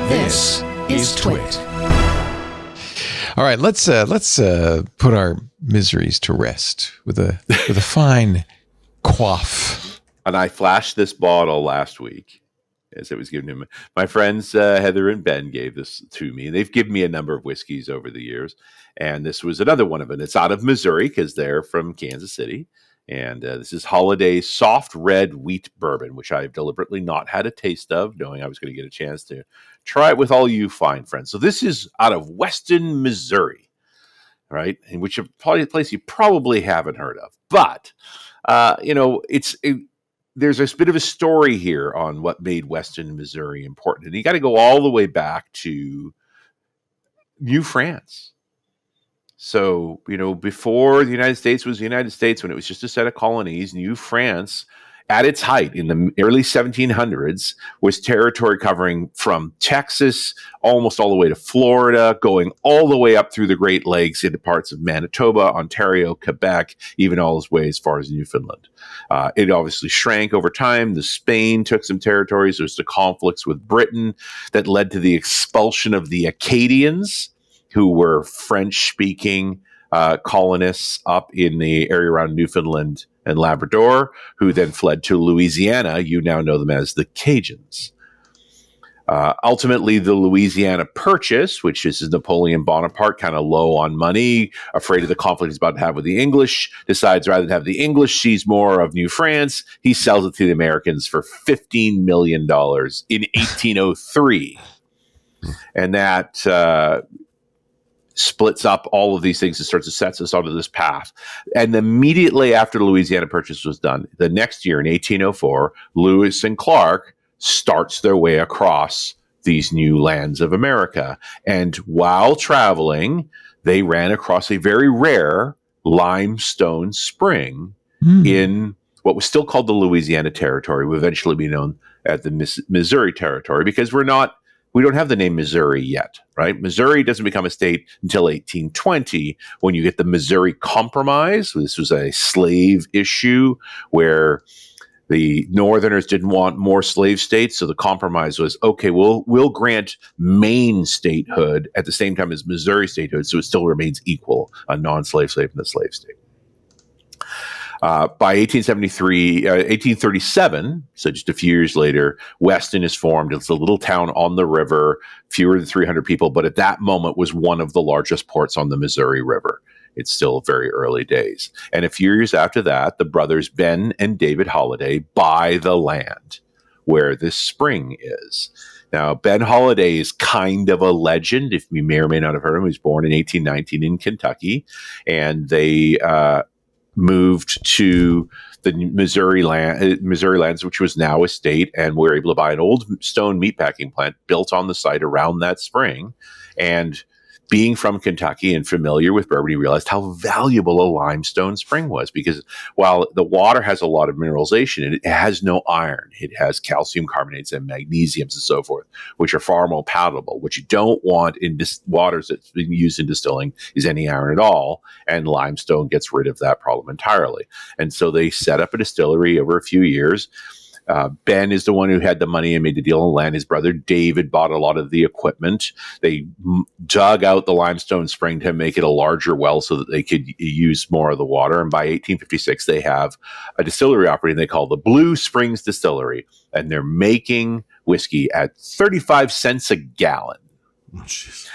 This is TWiT. All right, let's put our miseries to rest with a fine quaff. And I flashed this bottle last week as it was given to me. My friends Heather and Ben gave this to me. They've given me a number of whiskeys over the years, and this was another one of them. It's out of Missouri because they're from Kansas City. And this is Holladay's soft red wheat bourbon, which I've deliberately not had a taste of, knowing I was going to get a chance to try it with all you fine friends. So this is out of Weston, Missouri, right? In which is probably a place you probably haven't heard of. But, there's a bit of a story here on what made Weston, Missouri important. And you got to go all the way back to New France. So, before the United States was the United States, when it was just a set of colonies, New France, at its height in the early 1700s, was territory covering from Texas almost all the way to Florida, going all the way up through the Great Lakes into parts of Manitoba, Ontario, Quebec, even all the way as far as Newfoundland. It obviously shrank over time. The Spain took some territories. There's the conflicts with Britain that led to the expulsion of the Acadians, who were French-speaking colonists up in the area around Newfoundland and Labrador, who then fled to Louisiana. You now know them as the Cajuns. Ultimately, the Louisiana Purchase, which is Napoleon Bonaparte, kind of low on money, afraid of the conflict he's about to have with the English, decides rather than have the English seize more of New France, he sells it to the Americans for $15 million in 1803. And that splits up all of these things and starts to set us onto this path. And immediately after the Louisiana Purchase was done, the next year in 1804, Lewis and Clark starts their way across these new lands of America. And while traveling, they ran across a very rare limestone spring in what was still called the Louisiana Territory, would eventually be known as the Missouri Territory, because we don't have the name Missouri yet, right? Missouri doesn't become a state until 1820 when you get the Missouri Compromise. This was a slave issue where the Northerners didn't want more slave states, so the compromise was, okay, we'll grant Maine statehood at the same time as Missouri statehood, so it still remains equal, a non-slave state and a slave state. By 1837, so just a few years later, Weston is formed. It's a little town on the river, fewer than 300 people, but at that moment was one of the largest ports on the Missouri River. It's still very early days. And a few years after that, the brothers Ben and David Holladay buy the land where this spring is. Now, Ben Holladay is kind of a legend, if you may or may not have heard him. He was born in 1819 in Kentucky, and they moved to the Missouri lands, which was now a state, and we were able to buy an old stone meatpacking plant built on the site around that spring. And being from Kentucky and familiar with bourbon, he realized how valuable a limestone spring was, because while the water has a lot of mineralization, it has no iron. It has calcium carbonates and magnesiums and so forth, which are far more palatable. What you don't want in waters that's being used in distilling is any iron at all, and limestone gets rid of that problem entirely. And so they set up a distillery over a few years. Ben is the one who had the money and made the deal on land. His brother David bought a lot of the equipment. They dug out the limestone spring to make it a larger well so that they could use more of the water. And by 1856, they have a distillery operating they call the Blue Springs Distillery. And they're making whiskey at 35 cents a gallon. Oh, jeez.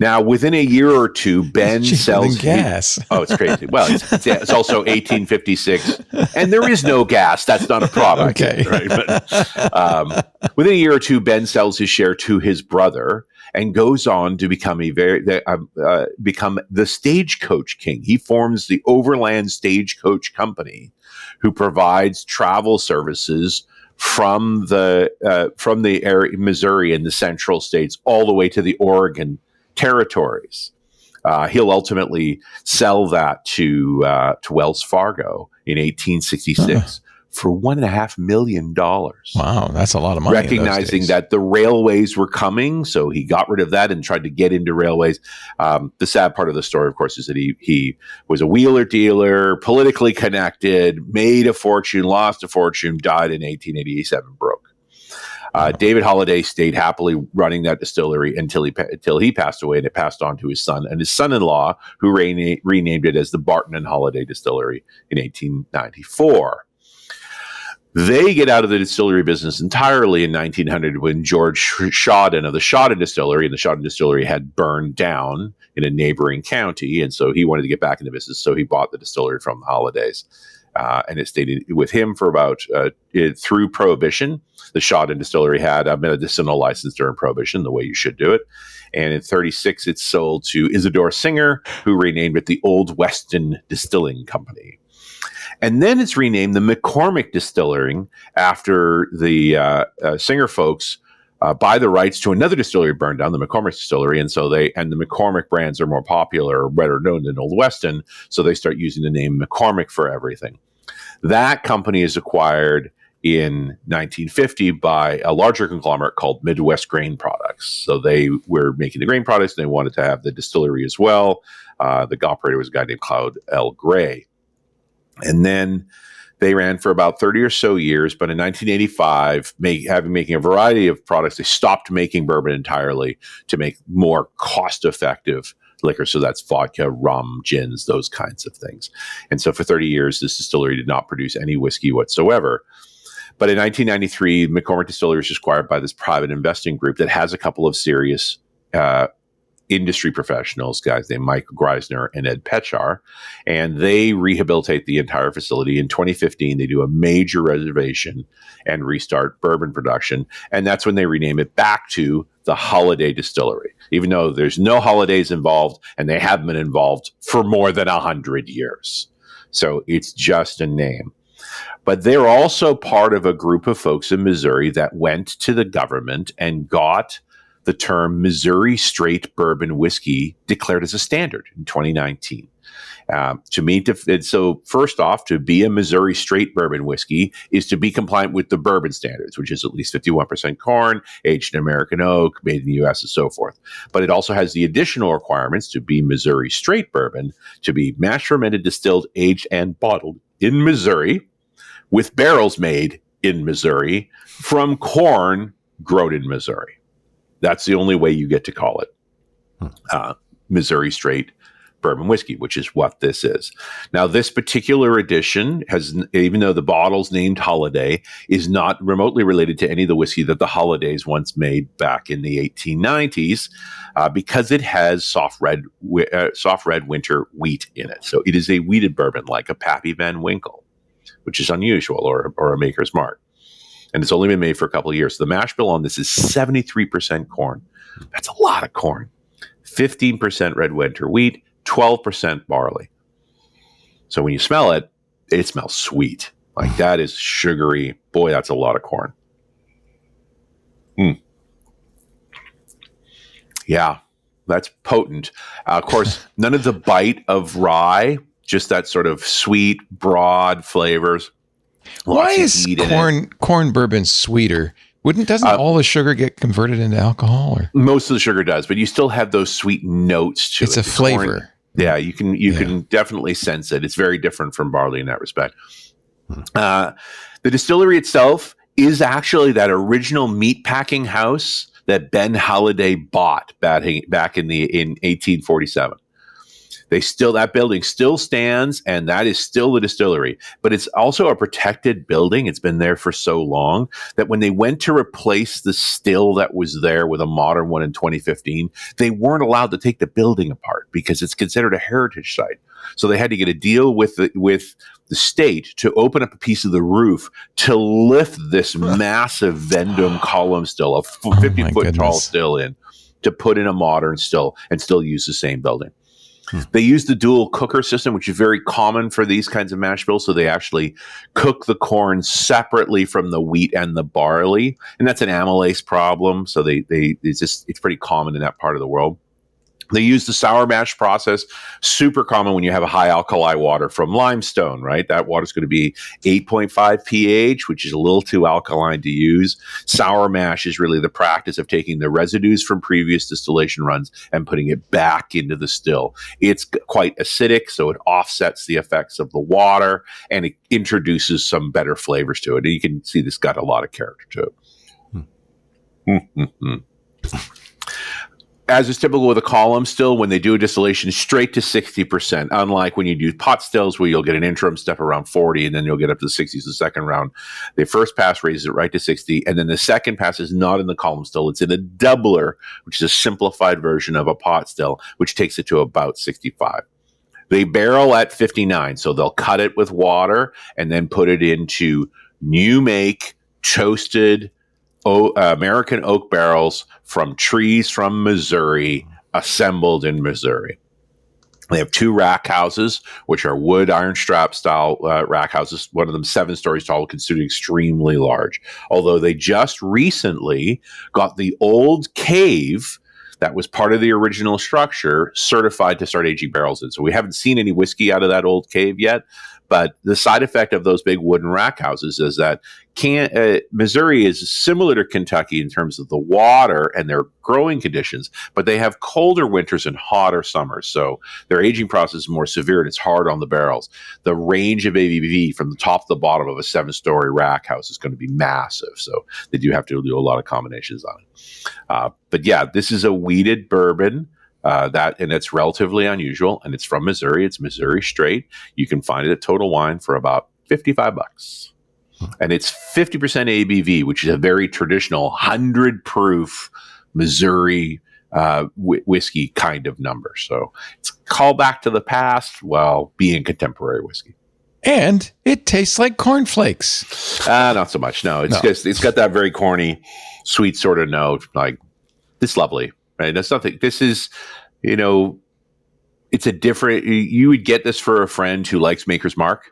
Now, within a year or two, Ben sells gas. It's crazy. Well, it's also 1856, and there is no gas. That's not a product. Okay. Right? But, within a year or two, Ben sells his share to his brother and goes on to become become the stagecoach king. He forms the Overland Stagecoach Company, who provides travel services from the area, Missouri and the central states, all the way to the Oregon territories. He'll ultimately sell that to Wells Fargo in 1866 for $1.5 million. Wow, that's a lot of money. Recognizing that the railways were coming, so he got rid of that and tried to get into railways. The sad part of the story, of course, is that he was a wheeler dealer, politically connected, made a fortune, lost a fortune, died in 1887, broke. David Holladay stayed happily running that distillery until he passed away, and it passed on to his son and his son-in-law, who renamed it as the Barton and Holladay Distillery in 1894. They get out of the distillery business entirely in 1900 when George Shawden of the Shawden Distillery, and the Shawden Distillery had burned down in a neighboring county, and so he wanted to get back into business, so he bought the distillery from the Holladays. And it stayed with him for about through Prohibition. The Shawden Distillery had a medicinal license during Prohibition, the way you should do it. And in 1936, it sold to Isidore Singer, who renamed it the Old Weston Distilling Company. And then it's renamed the McCormick Distillery after the Singer folks buy the rights to another distillery burned down, the McCormick Distillery, and so the McCormick brands are more popular or better known than Old Weston, so they start using the name McCormick for everything. That company is acquired in 1950 by a larger conglomerate called Midwest Grain Products. So they were making the grain products, and they wanted to have the distillery as well. The operator was a guy named Cloud L. Gray. And then they ran for about 30 or so years, but in 1985, making a variety of products, they stopped making bourbon entirely to make more cost-effective liquor. So that's vodka, rum, gins, those kinds of things. And so for 30 years, this distillery did not produce any whiskey whatsoever. But in 1993, McCormick Distillery was acquired by this private investing group that has a couple of serious industry professionals, guys named Mike Greisner and Ed Petchar, and they rehabilitate the entire facility. In 2015, they do a major renovation and restart bourbon production, and that's when they rename it back to the Holladay Distillery, even though there's no Holladays involved, and they haven't been involved for more than 100 years. So it's just a name. But they're also part of a group of folks in Missouri that went to the government and got the term Missouri Straight Bourbon Whiskey declared as a standard in 2019. So first off, to be a Missouri Straight Bourbon Whiskey is to be compliant with the bourbon standards, which is at least 51% corn, aged in American oak, made in the U.S., and so forth. But it also has the additional requirements to be Missouri Straight Bourbon, to be mash fermented, distilled, aged, and bottled in Missouri, with barrels made in Missouri from corn grown in Missouri. That's the only way you get to call it Missouri Straight Bourbon Whiskey, which is what this is. Now, this particular edition has, even though the bottle's named Holladay, is not remotely related to any of the whiskey that the Holladays once made back in the 1890s, because it has soft red winter wheat in it. So it is a wheated bourbon, like a Pappy Van Winkle, which is unusual, or a Maker's Mark. And it's only been made for a couple of years. The mash bill on this is 73% corn. That's a lot of corn. 15% red winter wheat, 12% barley. So when you smell it, it smells sweet. Like, that is sugary. Boy, that's a lot of corn. Yeah, that's potent. Of course, none of the bite of rye, just that sort of sweet, broad flavors. Why is corn bourbon sweeter? Doesn't all the sugar get converted into alcohol? Or? Most of the sugar does, but you still have those sweet notes to it. It's a flavor. Corn, yeah, you can definitely sense it. It's very different from barley in that respect. The distillery itself is actually that original meat packing house that Ben Holladay bought back in 1847. That building still stands, and that is still the distillery. But it's also a protected building. It's been there for so long that when they went to replace the still that was there with a modern one in 2015, they weren't allowed to take the building apart because it's considered a heritage site. So they had to get a deal with the state to open up a piece of the roof to lift this massive Vendome column still, a 50-foot tall still in, to put in a modern still and still use the same building. They use the dual cooker system, which is very common for these kinds of mash bills. So they actually cook the corn separately from the wheat and the barley, and that's an amylase problem. So it's pretty common in that part of the world. They use the sour mash process, super common when you have a high alkali water from limestone, right? That water is going to be 8.5 pH, which is a little too alkaline to use. Sour mash is really the practice of taking the residues from previous distillation runs and putting it back into the still. It's quite acidic, so it offsets the effects of the water, and it introduces some better flavors to it. And you can see this got a lot of character to it. As is typical with a column still, when they do a distillation, straight to 60%, unlike when you do pot stills where you'll get an interim step around 40 and then you'll get up to 60s the second round. The first pass raises it right to 60, and then the second pass is not in the column still. It's in a doubler, which is a simplified version of a pot still, which takes it to about 65. They barrel at 59, so they'll cut it with water and then put it into new make, toasted American oak barrels from trees from Missouri, assembled in Missouri. They have 2 rack houses, which are wood iron strap style rack houses. One of them 7 stories tall, considered extremely large. Although they just recently got the old cave that was part of the original structure certified to start aging barrels in. So we haven't seen any whiskey out of that old cave yet. But the side effect of those big wooden rack houses is that Missouri is similar to Kentucky in terms of the water and their growing conditions, but they have colder winters and hotter summers. So their aging process is more severe and it's hard on the barrels. The range of ABV from the top to the bottom of a 7-story rack house is going to be massive. So they do have to do a lot of combinations on it. But yeah, this is a wheated bourbon. And it's relatively unusual, and it's from Missouri. It's Missouri straight. You can find it at Total Wine for about $55, and it's 50% ABV, which is a very traditional 100 proof Missouri whiskey kind of number. So it's a call back to the past while being contemporary whiskey. And it tastes like cornflakes. Not so much. No, it's got that very corny, sweet sort of note. Like, it's lovely. Right. That's nothing. This is, it's a different, you would get this for a friend who likes Maker's Mark.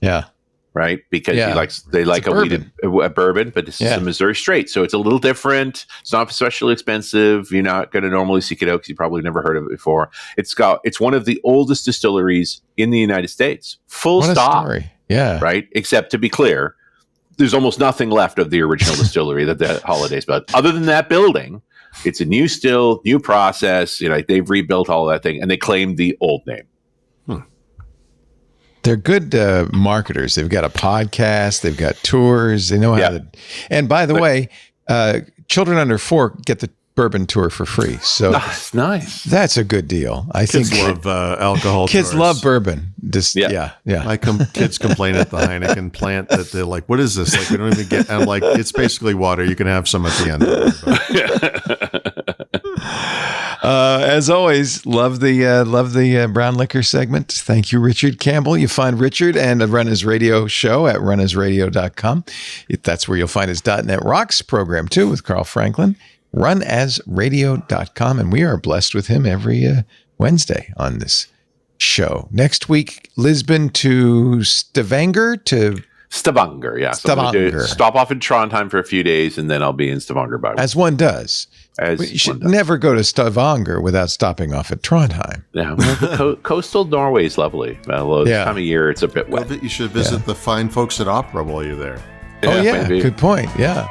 Yeah. Right. Because they like a bourbon, but this is a Missouri straight. So it's a little different. It's not especially expensive. You're not going to normally seek it out because you probably never heard of it before. It's one of the oldest distilleries in the United States. Full stop. Story. Yeah. Right. Except, to be clear, there's almost nothing left of the original distillery that the Holladays built. Other than that building, it's a new still, new process. They've rebuilt all that thing, and they claim the old name. They're good marketers. They've got a podcast. They've got tours. They know how to. And by the way, children under 4 get the bourbon tour for free. So that's nice. That's a good deal. Kids love alcohol. Kids tours. love bourbon. My kids complain at the Heineken plant that they're like, "What is this? Like, we don't even get." I'm like, "It's basically water. You can have some at the end." As always, love the brown liquor segment. Thank you, Richard Campbell. You find Richard and Run His Radio show at runasradio.com. That's where you'll find his .NET Rocks program too with Carl Franklin. runasradio.com, and we are blessed with him every Wednesday on this show. Next week, Lisbon to Stavanger. Yeah. Stavanger. Stop off in Trondheim for a few days, and then I'll be in Stavanger by as one does. You should never go to Stavanger without stopping off at Trondheim. Yeah, coastal Norway is lovely. Although this time of year it's a bit wet. You should visit the fine folks at Opera while you're there. Maybe. Good point. Yeah.